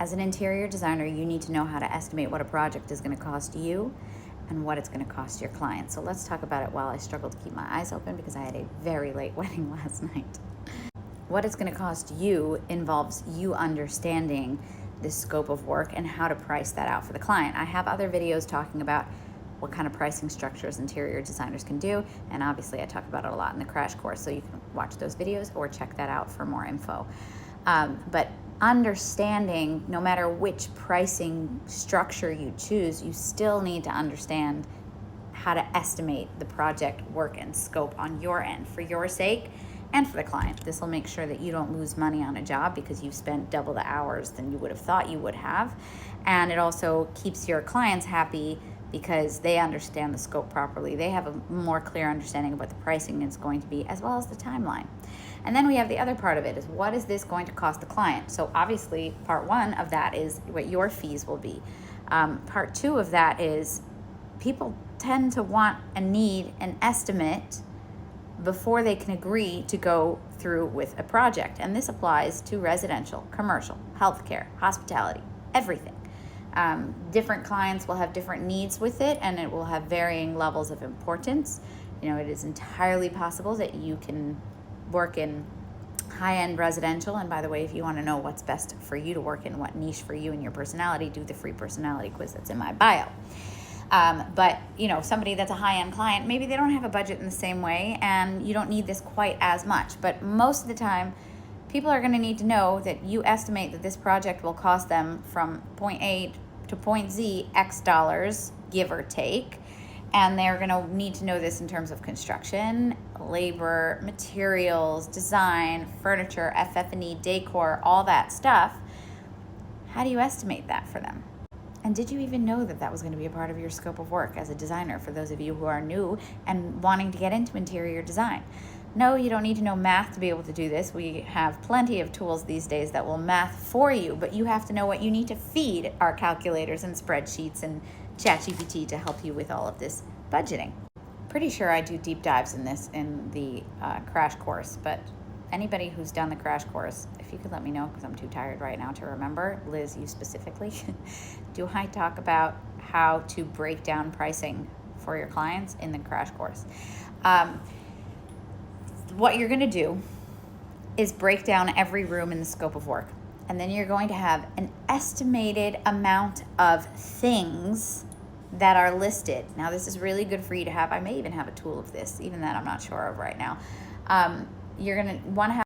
As an interior designer, you need to know how to estimate what a project is going to cost you and what it's going to cost your client. So let's talk about it while I struggle to keep my eyes open because I had a very late wedding last night. What it's going to cost you involves you understanding the scope of work and how to price that out for the client. I have other videos talking about what kind of pricing structures interior designers can do, and obviously I talk about it a lot in the crash course, so you can watch those videos or check that out for more info. But understanding, no matter which pricing structure you choose, you still need to understand how to estimate the project work and scope on your end for your sake and for the client. This will make sure that you don't lose money on a job because you've spent double the hours than you would have thought you would have. And it also keeps your clients happy because they understand the scope properly. They have a more clear understanding of what the pricing is going to be, as well as the timeline. And then we have the other part of it is, what is this going to cost the client? So obviously part one of that is what your fees will be. Part two of that is people tend to want and need an estimate before they can agree to go through with a project. And this applies to residential, commercial, healthcare, hospitality, everything. Different clients will have different needs with it, and it will have varying levels of importance. You know, it is entirely possible that you can work in high-end residential. And by the way, if you want to know what's best for you to work in, what niche for you and your personality, do the free personality quiz that's in my bio. But, you know, somebody that's a high-end client, maybe they don't have a budget in the same way, and you don't need this quite as much. But most of the time, people are going to need to know that you estimate that this project will cost them from point A to point Z X dollars, give or take. And they're going to need to know this in terms of construction, labor, materials, design, furniture, FF&E, decor, all that stuff. How do you estimate that for them? And did you even know that that was going to be a part of your scope of work as a designer, for those of you who are new and wanting to get into interior design? No, you don't need to know math to be able to do this. We have plenty of tools these days that will math for you, but you have to know what you need to feed our calculators and spreadsheets and ChatGPT to help you with all of this budgeting. Pretty sure I do deep dives in this in the crash course, but anybody who's done the crash course, if you could let me know, because I'm too tired right now to remember. Liz, you specifically. Do I talk about how to break down pricing for your clients in the crash course? What you're going to do is break down every room in the scope of work. And then you're going to have an estimated amount of things that are listed. Now, this is really good for you to have. I may even have a tool of this, even that I'm not sure of right now. You're going to want to have